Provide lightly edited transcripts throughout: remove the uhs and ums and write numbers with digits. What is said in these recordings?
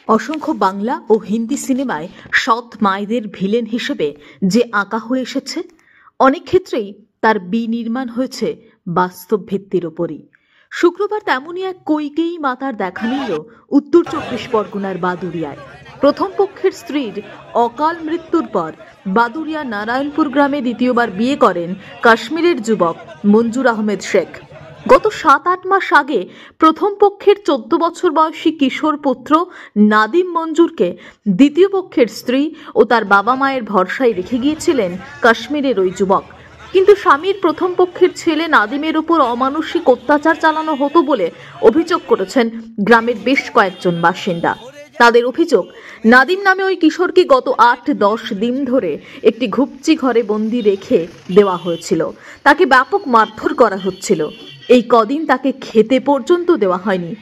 অসংখ্য বাংলা ও হিন্দি সিনেমায় সৎ মায়েদের ভিলেন হিসেবে যে আঁকা হয়ে এসেছে, অনেক ক্ষেত্রেই তার বিনির্মাণ হয়েছে বাস্তব ভিত্তির ওপরই। শুক্রবার তেমনই এক কৈকেয়ী মাতার দেখা মিলল উত্তর চব্বিশ পরগনার বাদুড়িয়ায়। প্রথম পক্ষের স্ত্রীর অকাল মৃত্যুর পর বাদুড়িয়া নারায়ণপুর গ্রামে দ্বিতীয়বার বিয়ে করেন কাশ্মীরের যুবক মঞ্জুর আহমেদ শেখ। গত 7-8 মাস আগে প্রথম পক্ষের 14 বছর বয়সী কিশোর পুত্র নাদিম মঞ্জুরকে দ্বিতীয় পক্ষের স্ত্রী ও তার বাবা মায়ের ভরসায় রেখে গিয়েছিলেন কাশ্মীরের ওই যুবক। কিন্তু স্বামীর প্রথম পক্ষের ছেলে নাদিমের উপর অমানসিক অত্যাচার চালানো হতো বলে অভিযোগ করেছেন গ্রামের বেশ কয়েকজন বাসিন্দা। তাদের অভিযোগ, নাদিম নামে ওই কিশোরকে গত 8-10 দিন ধরে একটি ঘুপচি ঘরে বন্দি রেখে দেওয়া হয়েছিল। তাকে ব্যাপক মারধর করা হচ্ছিল। এই কদিন তাকে খেতে পর্যন্ত দেওয়া হয়নি।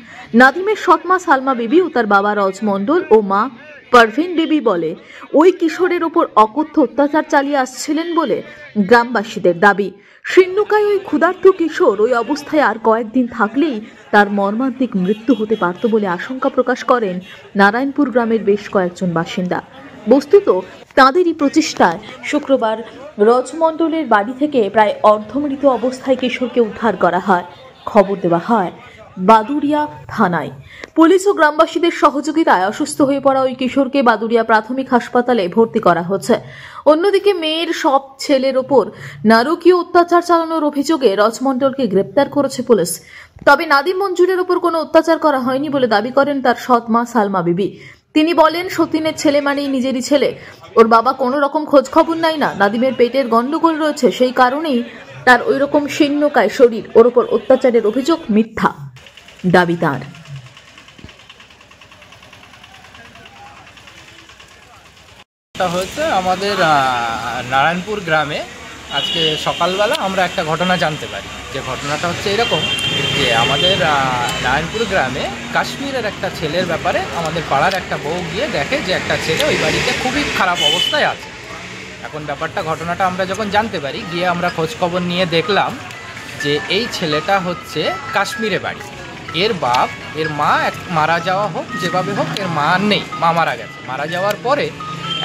নাদিমের সৎমা সালমা বিবি ও তার বাবা রজ মণ্ডল ও মা পারভিন বিবি বলে, ওই কিশোরের ওপর অকথ্য অত্যাচার চালিয়ে আসছিলেন বলে গ্রামবাসীদের দাবি। শিন্নুকায় ওই ক্ষুধার্ত কিশোর ওই অবস্থায় আর কয়েকদিন থাকলেই তার মর্মান্তিক মৃত্যু হতে পারত বলে আশঙ্কা প্রকাশ করেন নারায়ণপুর গ্রামের বেশ কয়েকজন বাসিন্দা। বস্তুত তাঁদেরই প্রচেষ্টায় শুক্রবার রজমণ্ডলের বাড়ি থেকে প্রায় অর্ধমৃত অবস্থায় কিশোরকে উদ্ধার করা হয়। খবর দেওয়া হয় বাদুড়িয়া থানায়। পুলিশ ও গ্রামবাসীদের সহযোগিতায় অসুস্থ হয়ে পড়া ওই কিশোরকে বাদুড়িয়া প্রাথমিক হাসপাতালে ভর্তি করা হচ্ছে। অন্যদিকে মেয়ের সব ছেলের ওপর নারকীয় অত্যাচার চালানোর অভিযোগে রজমণ্ডলকে গ্রেপ্তার করেছে পুলিশ। তবে নাদিম মঞ্জুরের ওপর কোনো অত্যাচার করা হয়নি বলে দাবি করেন তার সৎ মা সালমা বিবি। তিনি বলেন, সতীনের ছেলে মানেই নিজেরই ছেলে। ওর বাবা কোনো রকম খোঁজ খবর নাই না। নাদিমের পেটের গন্ডগোল রয়েছে, সেই কারণেই তার ওই রকম শীর্ণকায় শরীর। ওর ওপর অত্যাচারের অভিযোগ মিথ্যা দাবি তাঁর। হয়েছে আমাদের নারায়ণপুর গ্রামে আজকে সকালবেলা আমরা একটা ঘটনা জানতে পারি। যে ঘটনাটা হচ্ছে এরকম যে আমাদের নারায়ণপুর গ্রামে কাশ্মীরের একটা ছেলের ব্যাপারে আমাদের পাড়ার একটা বউ গিয়ে দেখে যে একটা ছেলে ওই বাড়িতে খুবই খারাপ অবস্থায় আছে। এখন ঘটনাটা আমরা যখন জানতে পারি, গিয়ে আমরা খোঁজ খবর নিয়ে দেখলাম যে এই ছেলেটা হচ্ছে কাশ্মীরে বাড়ি। এর বাপ এর মা মারা যাওয়া হোক যেভাবে হোক, এর মা আর নেই, মা মারা গেছে। মারা যাওয়ার পরে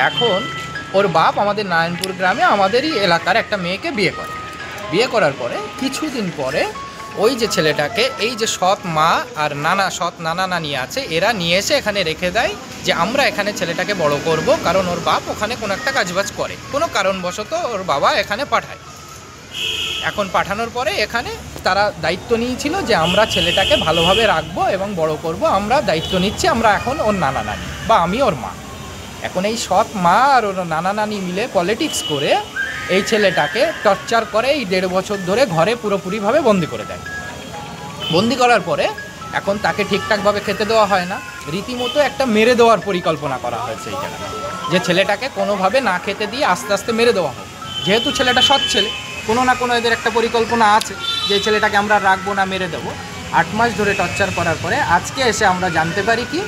এখন ওর বাপ আমাদের নারায়ণপুর গ্রামে আমাদেরই এলাকার একটা মেয়েকে বিয়ে করার পরে কিছুদিন পরে ওই যে ছেলেটাকে এই যে সৎ মা আর সৎ নানা নানি আছে, এরা নিয়ে এসে এখানে রেখে দেয় যে আমরা এখানে ছেলেটাকে বড় করব, কারণ ওর বাপ ওখানে কোনো একটা কাজবাজ করে, কোনো কারণবশত ওর বাবা এখানে পাঠায়। এখন পাঠানোর পরে এখানে তারা দায়িত্ব নিয়েছিল যে আমরা ছেলেটাকে ভালোভাবে রাখবো এবং বড় করব, আমরা দায়িত্ব নিচ্ছি, আমরা এখন ওর নানা নানি বা আমি ওর মা। এখন এই সৎ মা আর ওর নানা নানি মিলে পলিটিক্স করে এই ছেলেটাকে টর্চার করে, এই 1.5 বছর ধরে ঘরে পুরোপুরিভাবে বন্দি করে দেয়। বন্দি করার পরে এখন তাকে ঠিকঠাকভাবে খেতে দেওয়া হয় না, রীতিমতো একটা মেরে দেওয়ার পরিকল্পনা করা হয়েছে এই জায়গায়, যে ছেলেটাকে কোনোভাবে না খেতে দিয়ে আস্তে আস্তে মেরে দেওয়া হয়। যেহেতু ছেলেটা সৎ ছেলে, কোনো না কোনো এদের একটা পরিকল্পনা আছে যে ছেলেটাকে আমরা রাখবো না, মেরে দেবো। 8 মাস ধরে টর্চার করার পরে আজকে এসে আমরা জানতে পারি কি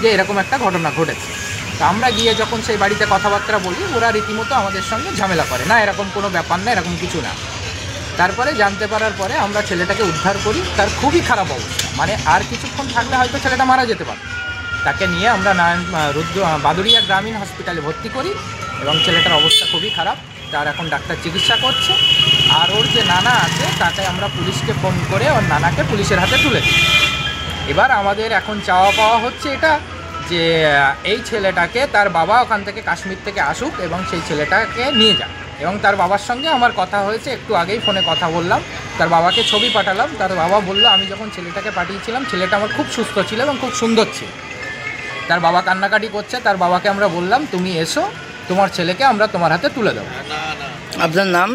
যে এরকম একটা ঘটনা ঘটেছে। তো আমরা গিয়ে যখন সেই বাড়িতে কথাবার্তা বলি, ওরা রীতিমতো আমাদের সঙ্গে ঝামেলা করে, না এরকম কোনো ব্যাপার না, এরকম কিছু না। তারপরে জানতে পারার পরে আমরা ছেলেটাকে উদ্ধার করি। তার খুবই খারাপ অবস্থা, মানে আর কিছুক্ষণ থাকলে হয়তো ছেলেটা মারা যেতে পারে। তাকে নিয়ে আমরা বাদুড়িয়া গ্রামীণ হসপিটালে ভর্তি করি এবং ছেলেটার অবস্থা খুবই খারাপ। তার এখন ডাক্তার চিকিৎসা করছে। আর ওর যে নানা আছে তাকে আমরা পুলিশকে ফোন করে ওর নানাকে পুলিশের হাতে তুলে দিই। এবার আমাদের এখন চাওয়া পাওয়া হচ্ছে এটা যে এই ছেলেটাকে তার বাবা ওখান থেকে কাশ্মীর থেকে আসুক এবং সেই ছেলেটাকে নিয়ে যাক। এবং তার বাবার সঙ্গে আমার কথা হয়েছে, একটু আগেই ফোনে কথা বললাম, তার বাবাকে ছবি পাঠালাম। তার বাবা বলল, আমি যখন ছেলেটাকে পাঠিয়েছিলাম ছেলেটা আমার খুব সুস্থ ছিল এবং খুব সুন্দর ছিল। তার বাবা কান্নাকাটি করছে। তার বাবাকে আমরা বললাম, তুমি এসো, তোমার ছেলেকে আমরা তোমার হাতে তুলে দেবো। আপনার নাম?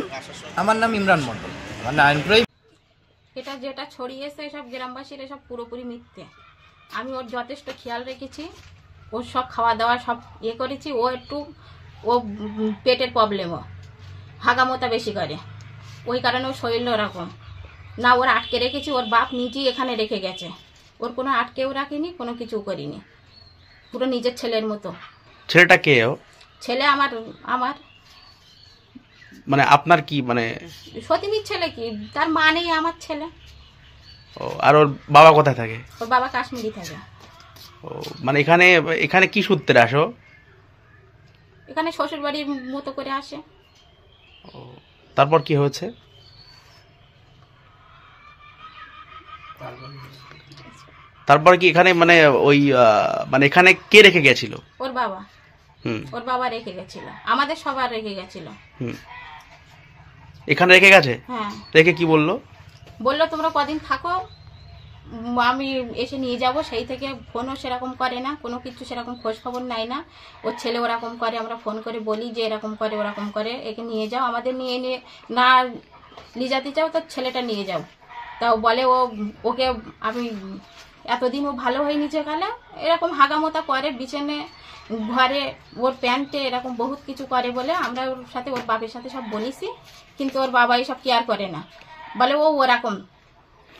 আমার নাম ইমরান মণ্ডল। আমার নারায়ণপুরে এটা যেটা ছড়িয়েছে সব গ্রামবাসীর সব পুরোপুরি মিথ্যে। আমি ওর যথেষ্ট খেয়াল রেখেছি, ওর সব খাওয়া দাওয়া সব করেছি। ও পেটের প্রবলেমও, হাগামোতা বেশি করে, ওই কারণে ওর শরীর ওরকম না। ওর আটকে রেখেছি, ওর বাপ নিজেই এখানে রেখে গেছে। ওর কোনো আটকেও রাখিনি, কোনো কিছু করিনি, পুরো নিজের ছেলের মতো। ছেলেটা কে? ছেলে আমার মানে আপনার কি, মানে সতীনীর ছেলে? কি তার মা নেই আমার ছেলে। ও, আর ওর বাবা কোথায় থাকে? ওর বাবা কাশ্মীরি থাকে। ও, ও, মানে এখানে এখানে কি সূত্রে আসো? এখানে শ্বশুর বাড়ির মতো করে আসে। তারপর কি হয়েছে? তারপর কি এখানে মানে ওই মানে এখানে কে রেখে গেছিল? ওর বাবা। ওর বাবা রেখে গেছিল, আমাদের সবার রেখে গেছিল। এখানে রেখে গেছে? হ্যাঁ। রেখে কি বললো? বললো তোমরা কদিন থাকো, আমি এসে নিয়ে যাব। সেই থেকে ফোনও সেরকম করে না, কোনো কিছু সেরকম খোঁজ খবর নেয় না। ওর ছেলে ওরকম করে, আমরা ফোন করে বলি যে এরকম করে ওরকম করে, একে নিয়ে যাও। আমাদের নিয়ে না নিয়ে যেতে চাও তো ছেলেটা নিয়ে যাও। তাও বলে ওকে আমি এতদিন ও ভালো হয়ে নিচে গেলে এরকম হাগামোতা করে, বিছানে ঘরে ওর প্যান্টে এরকম বহুত কিছু করে বলে আমরা ওর সাথে ওর বাপের সাথে সব বলেছি, কিন্তু ওর বাবা এসব কেয়ার করে না, বলে ওরকম।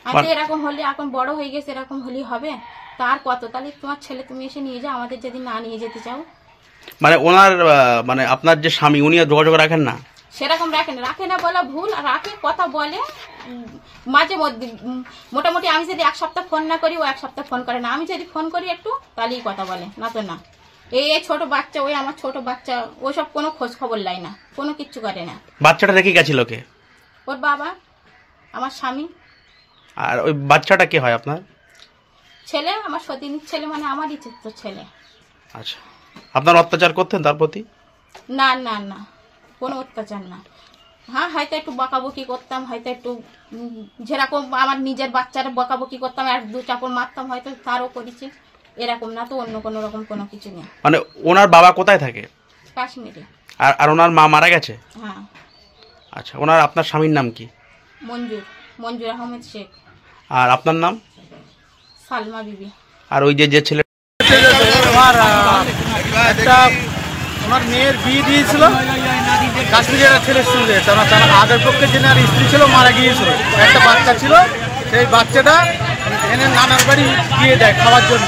আচ্ছা এরকম হলে এখন বড় হয়ে গেছে, এরকম হলেই হবে? তার কত, তাহলে তোমার ছেলে তুমি এসে নিয়ে যাও, আমাদের যদি না নিয়ে যেতে চাও। মানে ওনার মানে আপনার যে স্বামী উনি যোগাযোগ রাখেন না? সেরকম রাখে না বলা ভুল, আর রাখে, কথা বলে মাঝে মধ্যে। মোটামুটি আমি যদি এক সপ্তাহ ফোন না করি ও এক সপ্তাহ ফোন করে না, আমি যদি ফোন করি একটু তাহলেই কথা বলে, না তো না। এই ছোট বাচ্চা, ওই আমার ছোট বাচ্চা, ওসব কোনো খোঁজ খবর লাই না, কোনো কিচ্ছু করে না। বাচ্চাটা রেখে গেছিল কে? ওর বাবা, আমার স্বামী। আর ওই বাচ্চাটা কে হয় আপনার? ছেলে, আমার সতীনীর ছেলে, মানে আমারই তো ছেলে। আচ্ছা, আপনার অত্যাচার করতেন তার প্রতি? না না না, কোনো অত্যাচার না। হ্যাঁ, হয়তো একটু বকাবকি করতাম, হয়তো একটু যেরকম আমার নিজের বাচ্চারা বকাবকি করতাম, এক দু চাপড় মারতাম, হয়তো তারও করেছি, এরকম না তো অন্য কোনো রকম কোনো কিছু নেই। মানে ওনার বাবা কোথায় থাকে? কাশ্মীরে। আর ওনার মা মারা গেছে? হ্যাঁ। আচ্ছা, আপনার স্বামীর নাম কি? মঞ্জুর আহমেদ শেখ। আর আপনার নাম? সালমা বিবি। আর ওই যে ছেলে একটা ওনার মেয়ের বিয়ে দিয়েছিল কাশ্মীরের একটা ছেলের সঙ্গে, তার আগের পক্ষে যিনি আর স্ত্রী ছিল মারা গিয়েছিল, একটা বাচ্চা ছিল, সেই বাচ্চাটা এনে নানার বাড়ি দিয়ে দেয় খাওয়ার জন্য।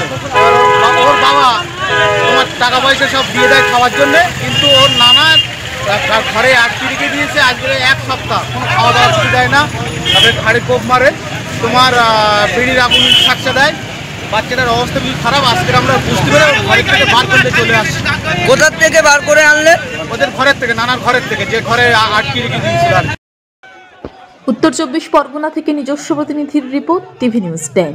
ওর বাবা তোমার টাকা পয়সা সব দিয়ে দেয় খাওয়ার জন্য, কিন্তু ওর নানা ঘরে আটকে রেখে দিয়েছে। আজকে 1 সপ্তাহ কোনো খাওয়া দাওয়া কিছু দেয় না, তারপরে ঘাড়ে কোপ মারে, তোমার বিড়ির আগুন সাক্ষা দেয়। বাচ্চাটার অবস্থা খুবই খারাপ। আজকে আমরা বুঝতে পেরে ঘরের থেকে বার করতে চলে আসছি। কোথার থেকে বার করে আনলে? ওদের ঘরের থেকে, নানার ঘরের থেকে, যে ঘরে আটকে রেখে দিয়েছিল। উত্তর 24 পরগনা থেকে নিজস্ব প্রতিনিধির রিপোর্ট, টিভি নিউজ 10।